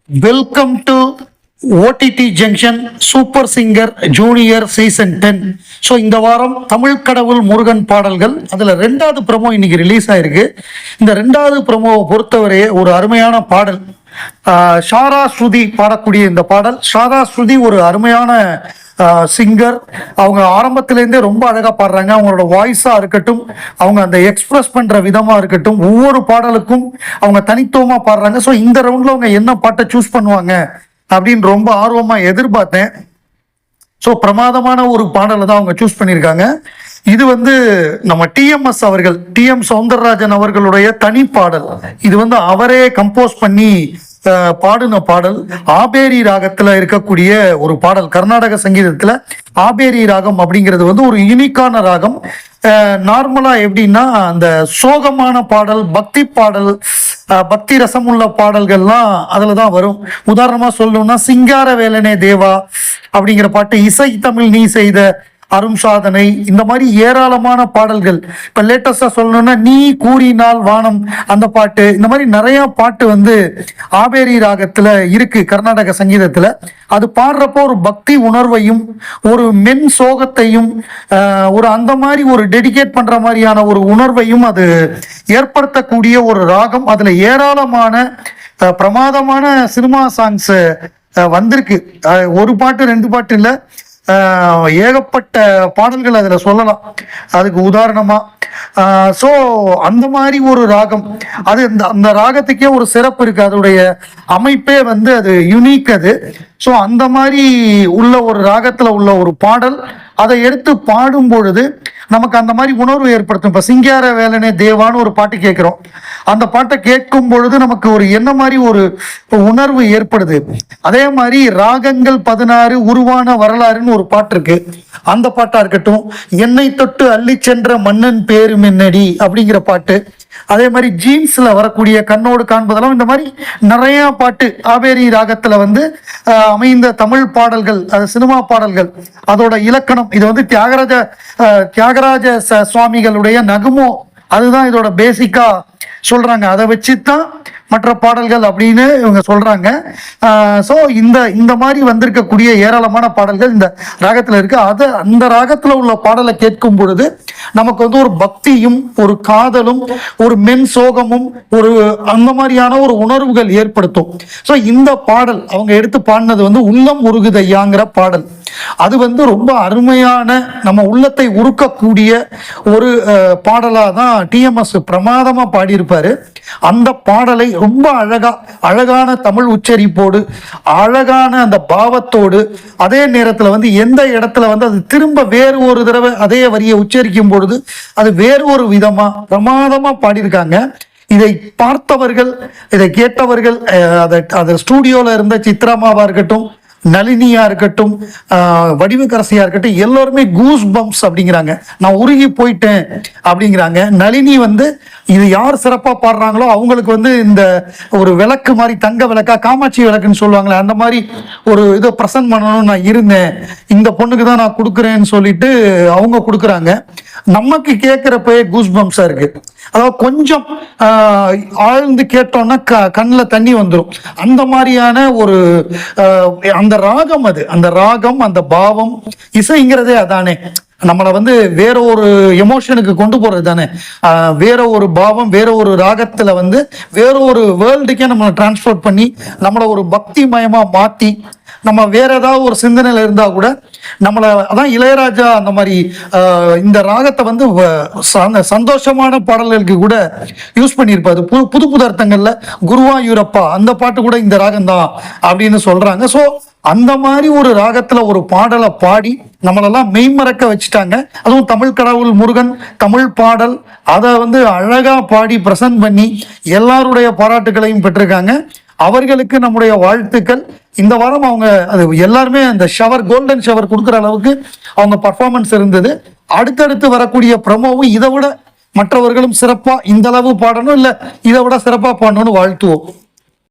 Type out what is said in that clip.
Welcome to OTT junction super singer junior season 10. So இந்த வாரம் தமிழ் கடவுள் முருகன் பாடல்கள் அதில் 2வது ப்ரோமோ இன்னைக்கு ரிலீஸ் ஆயிருக்கு. இந்த 2வது ப்ரோமோவை பொறுத்தவரையே ஒரு அருமையான பாடல். ஷாரா ஸ்ருதி பாடக்கூடிய இந்த பாடல். ஷாரா ஸ்ருதி ஒரு அருமையான சிங்கர். அவங்க ஆரம்பத்திலேருந்தே ரொம்ப அழகாக பாடுறாங்க. அவங்களோட வாய்ஸாக இருக்கட்டும், அவங்க அந்த எக்ஸ்பிரஸ் பண்ணுற விதமாக இருக்கட்டும், ஒவ்வொரு பாடலுக்கும் அவங்க தனித்துவமாக பாடுறாங்க. ஸோ இந்த ரவுண்டில் அவங்க என்ன பாட்டை சூஸ் பண்ணுவாங்க அப்படின்னு ரொம்ப ஆர்வமாக எதிர்பார்த்தேன். ஸோ பிரமாதமான ஒரு பாடலை தான் அவங்க சூஸ் பண்ணியிருக்காங்க. இது நம்ம டிஎம்எஸ் அவர்கள், டிஎம் சௌந்தரராஜன் அவர்களுடைய தனி பாடல். இது அவரே கம்போஸ் பண்ணி பாடின பாடல். ஆபேரி ராகத்துல இருக்கக்கூடிய ஒரு பாடல். கர்நாடக சங்கீதத்துல ஆபேரி ராகம் அப்படிங்கிறது ஒரு யூனிக்கான ராகம். நார்மலா எப்படின்னா அந்த சோகமான பாடல், பக்தி பாடல், பக்தி ரசமுள்ள பாடல்கள்லாம் அதுல தான் வரும். உதாரணமா சொல்லணும்னா சிங்கார வேலனே தேவா அப்படிங்கிற பாட்டு, இசை தமிழ் நீ செய்த அரும் சாதனை, இந்த மாதிரி ஏராளமான பாடல்கள். இப்ப லேட்டஸ்டா சொல்லணும்னா நீ கூறினால் வானம் அந்த பாட்டு, இந்த மாதிரி நிறைய பாட்டு ஆபேரி ராகத்துல இருக்கு கர்நாடக சங்கீதத்துல. அது பாடுறப்போ ஒரு பக்தி உணர்வையும் ஒரு மென் சோகத்தையும் ஒரு அந்த மாதிரி ஒரு டெடிகேட் பண்ற மாதிரியான ஒரு உணர்வையும் அது ஏற்படுத்தக்கூடிய ஒரு ராகம். அதுல ஏராளமான பிரமாதமான சினிமா சாங்ஸ் வந்திருக்கு. ஒரு பாட்டு 2 பாட்டு இல்லை, ஏகப்பட்ட பாடல்கள் அதில் சொல்லலாம். அதுக்கு உதாரணமா ஸோ அந்த மாதிரி ஒரு ராகம். அது அந்த ராகத்துக்கே ஒரு சிறப்பு இருக்கு. அதோடைய அமைப்பே அது யுனிக் அது. ஸோ அந்த மாதிரி உள்ள ஒரு ராகத்துல உள்ள ஒரு பாடல், அதை எடுத்து பாடும் பொழுது நமக்கு அந்த மாதிரி உணர்வு ஏற்படுத்தும். இப்போ சிங்கார வேலனே தேவான்னு ஒரு பாட்டு கேட்குறோம். அந்த பாட்டை கேட்கும் பொழுது நமக்கு ஒரு என்ன மாதிரி ஒரு உணர்வு ஏற்படுது. அதே மாதிரி ராகங்கள் 16 உருவான வரலாறுன்னு ஒரு பாட்டு இருக்கு. அந்த பாட்டா இருக்கட்டும், என்னை தொட்டு அள்ளி சென்ற மன்னன் பேரு மென்னடி அப்படிங்கிற பாட்டு. அதே மாதிரி ஜீன்ஸ்ல வரக்கூடிய கண்ணோடு காண்பதெல்லாம், இந்த மாதிரி நிறைய பாட்டு ஆபேரி ராகத்துல அமைந்த தமிழ் பாடல்கள், அது சினிமா பாடல்கள். அதோட இலக்கணம் இது தியாகராஜ சுவாமிகளுடைய நகுமோ, அதுதான் இதோட பேசிக்கா சொல்றாங்க. அதை வச்சுதான் மற்ற பாடல்கள் அப்படின்னு இவங்க சொல்றாங்க. ஸோ இந்த மாதிரி வந்திருக்கக்கூடிய ஏராளமான பாடல்கள் இந்த ராகத்துல இருக்கு. அந்த ராகத்துல உள்ள பாடலை கேட்கும் பொழுது நமக்கு ஒரு பக்தியும் ஒரு காதலும் ஒரு மென் சோகமும் ஒரு அந்த மாதிரியான ஒரு உணர்வுகள் ஏற்படுத்தும். ஸோ இந்த பாடல் அவங்க எடுத்து பாடினது உள்ளம் உருகுதையாங்கிற பாடல். அது ரொம்ப அருமையான, நம்ம உள்ளத்தை உருக்கக்கூடிய ஒரு பாடலா தான் டிஎம்எஸ் பிரமாதமா பாடியிருப்பாரு. அந்த பாடலை ரொம்ப அழகான தமிழ் உச்சரிப்போடு, அழகான அந்த பாவத்தோடு, அதே நேரத்தில் எந்த இடத்துல அது திரும்ப வேறு ஒரு தடவை அதே வரியை உச்சரிக்கும் பொழுது அது வேறு ஒரு விதமா பிரமாதமா பாடியிருக்காங்க. இதை பார்த்தவர்கள், இதை கேட்டவர்கள், அதை ஸ்டூடியோல இருந்த சித்ராமாவா இருக்கட்டும், நளினியா இருக்கட்டும், வடிவுக்கரசியா இருக்கட்டும், எல்லாருமே கூஸ் பம்ப்ஸ் அப்படிங்கிறாங்க. நான் உருகி போயிட்டேன் அப்படிங்கிறாங்க. நளினி இது யார் சிறப்பா பாடுறாங்களோ அவங்களுக்கு இந்த ஒரு விளக்கு மாதிரி, தங்க விளக்கா, காமாட்சி விளக்குன்னு சொல்லுவாங்களே, அந்த மாதிரி ஒரு இதை பிரசன்ட் பண்ணணும்னு நான் இருந்தேன், இந்த பொண்ணுக்கு தான் நான் கொடுக்குறேன்னு சொல்லிட்டு அவங்க கொடுக்குறாங்க. நமக்கு கேட்கிறப்பே கூஸ் பம்ப்ஸா இருக்கு. அதாவது கொஞ்சம் ஆழ்ந்து கேட்டோம்னா கண்ணில் தண்ணி வந்துடும். அந்த மாதிரியான ஒரு அந்த ராகம், அந்த ராகம், அந்த பாவம், இசைங்கிறதே அதானே. நம்மளை வேற ஒரு எமோஷனுக்கு கொண்டு போறது தானே. வேற ஒரு பாவம், வேற ஒரு ராகத்துல வேற ஒரு வேர்ல்டுக்கே நம்மளை டிரான்ஸ்போர்ட் பண்ணி நம்மளை ஒரு பக்தி மயமா மாத்தி, நம்ம வேற ஏதாவது ஒரு சிந்தனையில இருந்தா கூட நம்மளை, அதான் இளையராஜா அந்த மாதிரி இந்த ராகத்தை சந்தோஷமான பாடல்களுக்கு கூட யூஸ் பண்ணியிருப்பாரு. புது புது அர்த்தங்கள்ல குருவாயூரப்பா அந்த பாட்டு கூட இந்த ராகம் தான் அப்படின்னு சொல்றாங்க. ஸோ அந்த மாதிரி ஒரு ராகத்துல ஒரு பாடலை பாடி நம்மளெல்லாம் மெய்மறக்க வச்சுட்டாங்க. அதுவும் தமிழ் கடவுள் முருகன் தமிழ் பாடல், அதை அழகா பாடி பிரசன்ட் பண்ணி எல்லாருடைய பாராட்டுகளையும் பெற்றிருக்காங்க. அவர்களுக்கு நம்முடைய வாழ்த்துக்கள். இந்த வாரம் அவங்க அது எல்லாருமே அந்த கோல்டன் ஷவர் கொடுக்குற அளவுக்கு அவங்க பர்ஃபார்மன்ஸ் இருந்தது. அடுத்தடுத்து வரக்கூடிய ப்ரோமோவும் இதை விட மற்றவர்களும் சிறப்பா இந்த அளவு பாடணும், இல்லை இதை விட சிறப்பா பாடணும்னு வாழ்த்துவோம்.